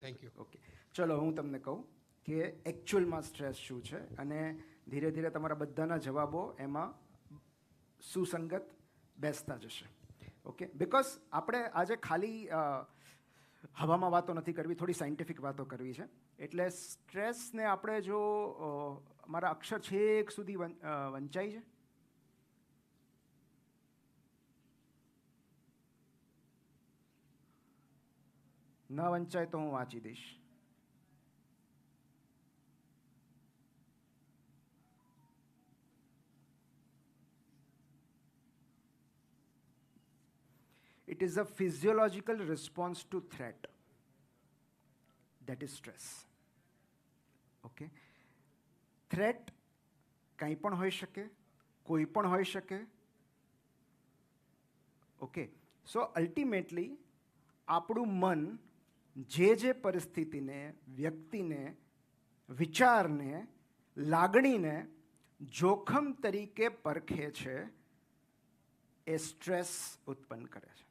Thank you. Okay, ચલો હું તમને કહું કે એકચ્યુઅલમાં સ્ટ્રેસ શું છે અને ધીરે ધીરે તમારા બધાના જવાબો એમાં સુસંગત બેસતા જશે. ઓકે, બિકોઝ આપણે આજે ખાલી હવામાં વાતો નથી કરવી, થોડી સાયન્ટિફિક વાતો કરવી છે. એટલે સ્ટ્રેસને આપણે જો મારા અક્ષર છેક સુધી વંચાઈ છે. ન વંચાય તો હું વાંચી દઈશ. It is a physiological response to threat. That is stress. Okay? Threat કંઈ પણ હોઈ શકે, કોઈ પણ હોઈ શકે. ઓકે, સો અલ્ટિમેટલી આપણું મન જે પરિસ્થિતિને, વ્યક્તિને, વિચારને, લાગણીને જોખમ તરીકે પરખે છે એ સ્ટ્રેસ ઉત્પન્ન કરે છે.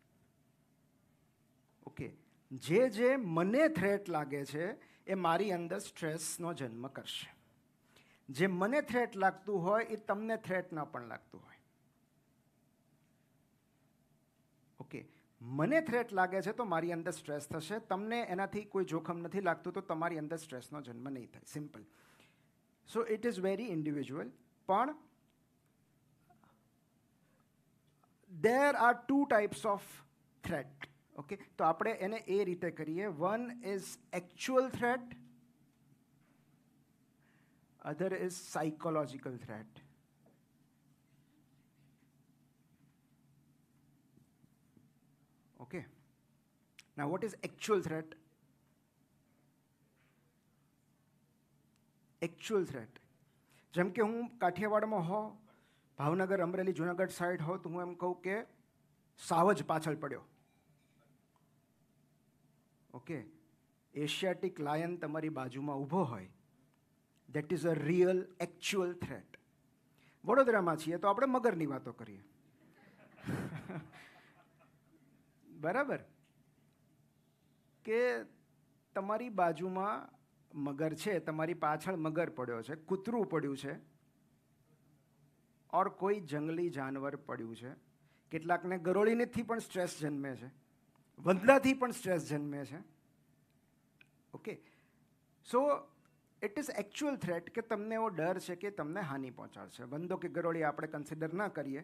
ઓકે, જે મને થ્રેટ લાગે છે એ મારી અંદર સ્ટ્રેસનો જન્મ કરશે. જે મને થ્રેટ લાગતું હોય એ તમને થ્રેટ ના પણ લાગતું હોય. ઓકે, મને થ્રેટ લાગે છે તો મારી અંદર સ્ટ્રેસ થશે. તમને એનાથી કોઈ જોખમ નથી લાગતું તો તમારી અંદર સ્ટ્રેસનો જન્મ નહીં થાય. Simple. So it is very individual. પણ there are two types of threat. Okay, તો આપણે એને એ રીતે કરીએ. One is actual threat, other is psychological threat. Okay, now what is actual threat? Actual threat, જેમ કે હું કાઠિયાવાડમાં હોઉં, ભાવનગર, અમરેલી, જુનાગઢ સાઈડ હો તો હું એમ કહું કે સાવજ પાછળ પડ્યો. ઓકે, એશિયાટિક લાયન તમારી બાજુમાં ઊભો હોય, that is a real actual threat. વડોદરામાં છીએ તો આપણે મગરની વાતો કરીએ. બરાબર કે તમારી બાજુમાં મગર છે, તમારી પાછળ મગર પડ્યો છે, કૂતરું પડ્યું છે, ઓર કોઈ જંગલી જાનવર પડ્યું છે. કેટલાકને ગરોળીનેથી પણ સ્ટ્રેસ જન્મે છે, વંદલાથી પણ સ્ટ્રેસ જન્મે છે. Okay, so it is actual threat કે તમને એવો ડર છે કે તમને હાનિ પહોંચાડશે. વંદો કે ગરોળી આપણે કન્સિડર ના કરીએ,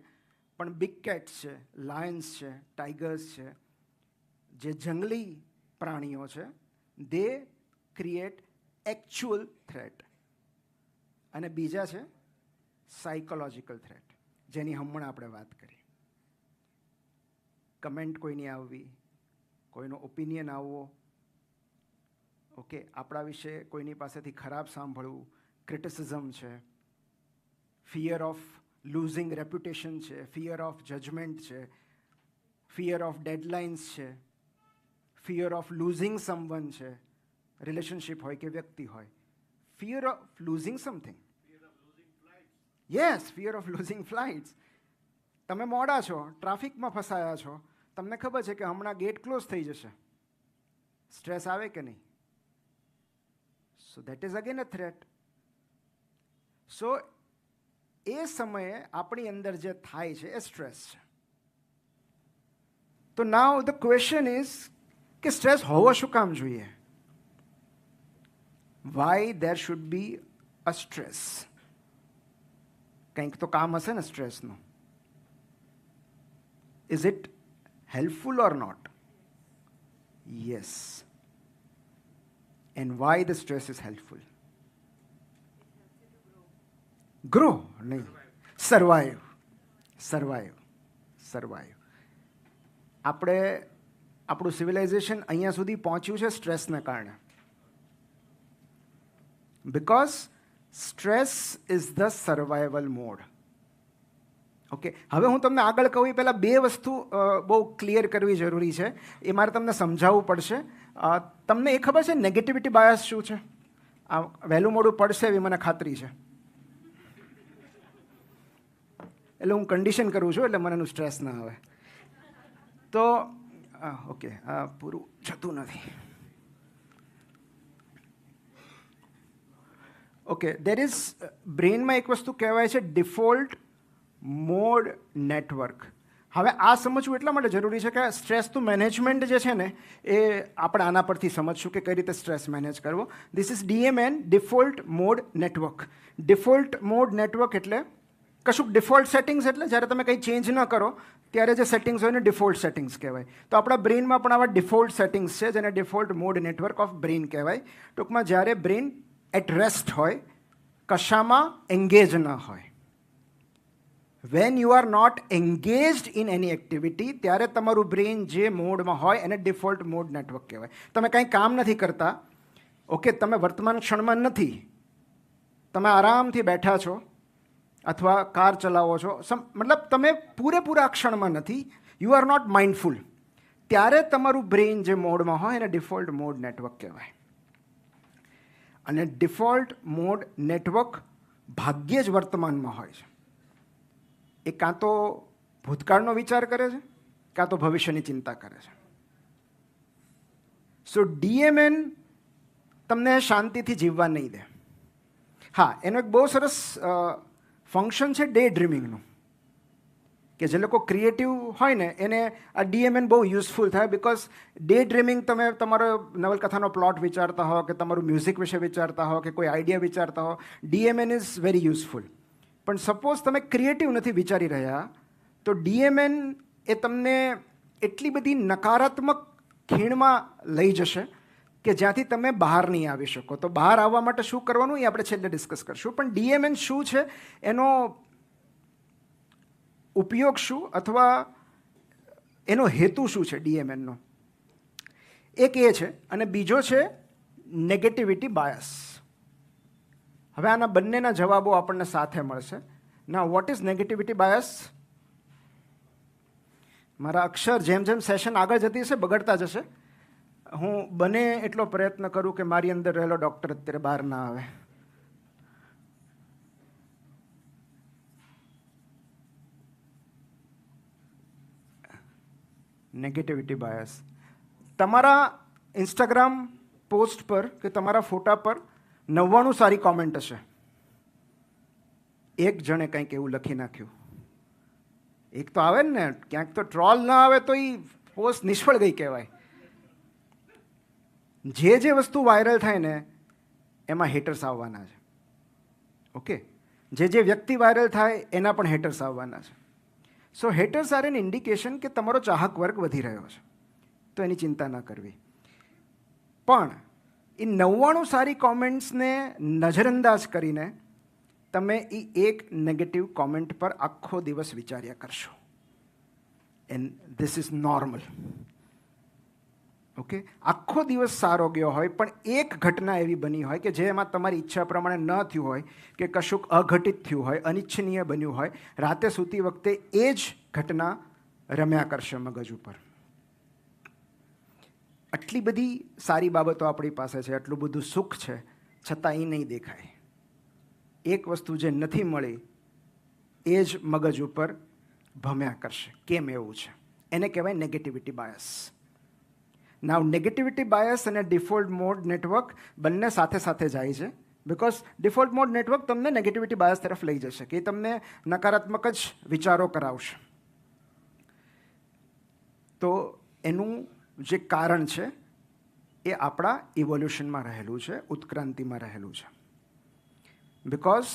પણ બિગ કેટ્સ છે, લાયન્સ છે, ટાઈગર્સ છે, જે જંગલી પ્રાણીઓ છે, દે ક્રિએટ એકચ્યુઅલ થ્રેટ. અને બીજા છે સાયકોલોજીકલ થ્રેટ, જેની હમણાં આપણે વાત કરી. કમેન્ટ કોઈની આવવી, કોઈનો ઓપિનિયન આવવો, ઓકે, આપણા વિશે કોઈની પાસેથી ખરાબ સાંભળવું, ક્રિટિસિઝમ છે, ફિયર ઓફ લૂઝિંગ રેપ્યુટેશન છે, ફિયર ઓફ જજમેન્ટ છે, ફિયર ઓફ ડેડલાઇન્સ છે, ફિયર ઓફ લૂઝિંગ સમવન છે, રિલેશનશિપ હોય કે વ્યક્તિ હોય, fear of losing something. Yes, fear of losing flights. તમે મોડા છો, ટ્રાફિકમાં ફસાયા છો, તમને ખબર છે કે હમણાં ગેટ ક્લોઝ થઈ જશે. સ્ટ્રેસ આવે કે નહીં? So that is again a threat. So એ સમયે આપણી અંદર જે થાય છે એ સ્ટ્રેસ છે. તો નાઉ ધ ક્વેશ્ચન ઇઝ કે સ્ટ્રેસ હોવો શું કામ જોઈએ? Why there should be a stress? કંઈક તો કામ હશે ને સ્ટ્રેસનું. Is it helpful or not? Yes. And why the stress is helpful? Grow નહીં, સર્વાઈવ. Survive, survive. આપણે આપણું સિવિલાઇઝેશન અહીંયા સુધી પહોંચ્યું છે સ્ટ્રેસને કારણે. Because stress is the survival mode. Okay, હવે હું તમને આગળ કહું એ પહેલાં બે વસ્તુ બહુ ક્લિયર કરવી જરૂરી છે. એ મારે તમને સમજાવવું પડશે. તમને એ ખબર છે નેગેટિવિટી બાયસ શું છે? આ વહેલું મોડું પડશે એવી મને ખાતરી છે. એટલે હું કન્ડિશન કરું છું એટલે મને એનું સ્ટ્રેસ ના આવે. તો ઓકે, પૂરું જતું નથી. ઓકે, દેર ઇઝ બ્રેનમાં એક વસ્તુ કહેવાય છે ડિફોલ્ટ મોડ નેટવર્ક. હવે આ સમજવું એટલા માટે જરૂરી છે કે સ્ટ્રેસનું મેનેજમેન્ટ જે છે ને એ આપણે આના પરથી સમજશું કે કઈ રીતે સ્ટ્રેસ મેનેજ કરવો. This is DMN, default mode network. Default mode network એટલે કશુંક ડિફોલ્ટ સેટિંગ્સ એટલે જ્યારે તમે કંઈ ચેન્જ ન કરો ત્યારે જે સેટિંગ્સ હોય ને ડિફોલ્ટ સેટિંગ્સ કહેવાય. તો આપણા બ્રેઇનમાં પણ આવા ડિફોલ્ટ સેટિંગ્સ છે જેને default mode network of brain કહેવાય. ટૂંકમાં જ્યારે બ્રેઇન એટ રેસ્ટ હોય, કશામાં એન્ગેજ ન હોય, when you are not engaged in any activity, ત્યારે તમારું બ્રેઇન જે મોડમાં હોય એને ડિફોલ્ટ મોડ નેટવર્ક કહેવાય. તમે કંઈ કામ નથી કરતા, ઓકે, તમે વર્તમાન ક્ષણમાં નથી, તમે આરામથી બેઠા છો અથવા કાર ચલાવો છો, મતલબ તમે પૂરેપૂરા ક્ષણમાં નથી, યુ આર નોટ માઇન્ડફુલ, ત્યારે તમારું બ્રેઇન જે મોડમાં હોય એને ડિફોલ્ટ મોડ નેટવર્ક કહેવાય. અને ડિફોલ્ટ મોડ નેટવર્ક ભાગ્યે જ વર્તમાનમાં હોય છે. એ કાં તો ભૂતકાળનો વિચાર કરે છે કાં તો ભવિષ્યની ચિંતા કરે છે. સો DMN તમને શાંતિથી જીવવા નહીં દે. હા, એનો એક બહુ સરસ ફંક્શન છે ડે ડ્રીમિંગનું, કે જે લોકો ક્રિએટિવ હોય ને એને આ DMN બહુ યુઝફુલ થાય. બિકોઝ ડે ડ્રીમિંગ, તમે તમારો નવલકથાનો પ્લોટ વિચારતા હો કે તમારું મ્યુઝિક વિશે વિચારતા હો કે કોઈ આઈડિયા વિચારતા હો, DMN ઇઝ વેરી યુઝફુલ. પણ સપોઝ તમે ક્રિએટિવ નથી વિચારી રહ્યા તો DMN એ તમને એટલી બધી નકારાત્મક ખીણમાં લઈ જશે કે જ્યાંથી તમે બહાર નહીં આવી શકો. તો બહાર આવવા માટે શું કરવાનું એ આપણે છેલ્લે ડિસ્કસ કરશું. પણ DMN શું છે, એનો ઉપયોગ શું અથવા એનો હેતુ શું છે DMNનો, એક એ છે. અને બીજો છે નેગેટિવિટી બાયસ. હવે આના બંનેના જવાબો આપણને સાથે મળશે. ના, વોટ ઇઝ નેગેટિવિટી બાયસ? મારા અક્ષર જેમ જેમ સેશન આગળ જતી હશે બગડતા જશે. હું બને એટલો પ્રયત્ન કરું કે મારી અંદર રહેલો ડૉક્ટર અત્યારે બહાર ના આવે. Negativity bias. તમારા ઇન્સ્ટાગ્રામ પોસ્ટ પર કે તમારા ફોટા પર 99 સારી કોમેન્ટ હશે, એક જણે કંઈક એવું લખી નાખ્યું. એક તો આવે ને, ક્યાંક તો ટ્રોલ ના આવે તો એ પોસ્ટ નિષ્ફળ ગઈ કહેવાય. જે વસ્તુ વાયરલ થાય ને એમાં હેટર્સ આવવાના છે. ઓકે, જે વ્યક્તિ વાયરલ થાય એના પણ હેટર્સ આવવાના છે. સો હેટર્સ આર એન ઇન્ડિકેશન કે તમારો ચાહક વર્ગ વધી રહ્યો છે, તો એની ચિંતા ન કરવી. પણ એ 99 સારી કોમેન્ટ્સને નજરઅંદાજ કરીને તમે એ એક નેગેટિવ કોમેન્ટ પર આખો દિવસ વિચાર્યા કરશો. And this is normal. Okay, આખો દિવસ સારો ગયો હોય પણ એક ઘટના એવી બની હોય કે જેમાં તમારી ઈચ્છા પ્રમાણે ન થયું હોય કે કશુંક અઘટિત થયું હોય, અનિચ્છનીય બન્યું હોય, રાતે સૂતી વખતે એ જ ઘટના રમ્યા કરશે મગજ ઉપર. આટલી બધી સારી બાબતો આપણી પાસે છે, આટલું બધું સુખ છે, છતાં એ નહીં દેખાય. એક વસ્તુ જે નથી મળી એ જ મગજ ઉપર ભમ્યા કરશે. કેમ એવું છે? એને કહેવાય નેગેટિવિટી બાયસ. નાવ નેગેટિવિટી બાયસ અને ડિફોલ્ટ મોડ નેટવર્ક બંને સાથે સાથે જાય છે. બિકોઝ ડિફોલ્ટ મોડ નેટવર્ક તમને નેગેટિવિટી બાયસ તરફ લઈ જશે, કે તમને નકારાત્મક જ વિચારો કરાવશે. તો એનું જે કારણ છે એ આપણા ઇવોલ્યુશનમાં રહેલું છે, ઉત્ક્રાંતિમાં રહેલું છે. બિકોઝ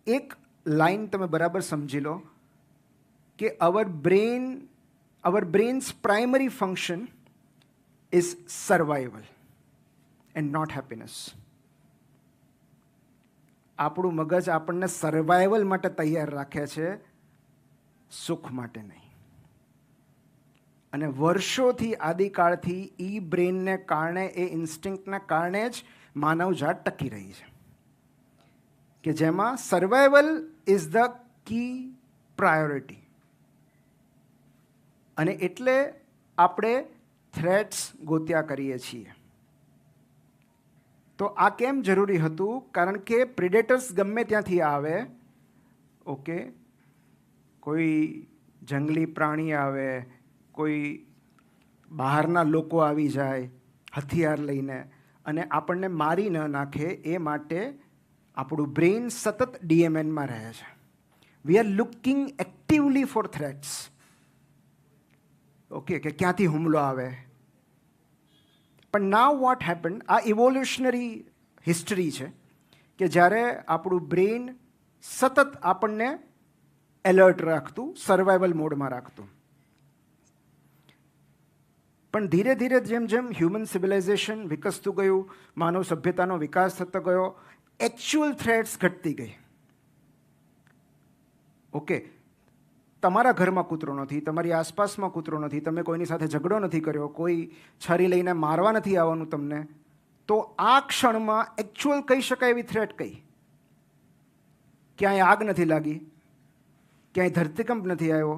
એક લાઈન તમે બરાબર સમજી લો કે our brain's primary function is survival and not happiness. આપણું મગજ આપણને સર્વાઈવલ માટે તૈયાર રાખે છે, સુખ માટે નહીં. અને વર્ષોથી, આદિકાળથી ઈ બ્રેનને કારણે, એ ઇન્સ્ટિંક્ટના કારણે જ માનવજાત ટકી રહી છે, કે જેમાં survival is the key priority. અને એટલે આપણે થ્રેટ્સ ગોત્યા કરીએ છીએ. તો આ કેમ જરૂરી હતું? કારણ કે પ્રિડેટર્સ ગમે ત્યાંથી આવે, ઓકે, કોઈ જંગલી પ્રાણી આવે, કોઈ બહારના લોકો આવી જાય હથિયાર લઈને, અને આપણને મારી ન નાખે એ માટે આપણું બ્રેઇન સતત ડીએમએનમાં રહે છે. We are looking actively for threats. Okay, કે ક્યાંથી હુમલો આવે. પણ નાવ વોટ હેપન, આ ઇવોલ્યુશનરી હિસ્ટરી છે કે જ્યારે આપણું બ્રેઇન સતત આપણને એલર્ટ રાખતું, સર્વાઈવલ મોડમાં રાખતું. પણ ધીરે ધીરે જેમ જેમ હ્યુમન સિવિલાઇઝેશન વિકસતું ગયું, માનવ સભ્યતાનો વિકાસ થતો ગયો, એકચ્યુઅલ થ્રેટ્સ ઘટતી ગઈ. ઓકે, તમારા ઘરમાં કૂતરો નથી, તમારી આસપાસમાં કૂતરો નથી, તમે કોઈની સાથે ઝઘડો નથી કર્યો, કોઈ છરી લઈને મારવા નથી આવવાનું તમને, તો આ ક્ષણમાં એકચ્યુઅલ કહી શકાય એવી થ્રેટ કઈ? ક્યાંય આગ નથી લાગી, ક્યાંય ધરતીકંપ નથી આવ્યો,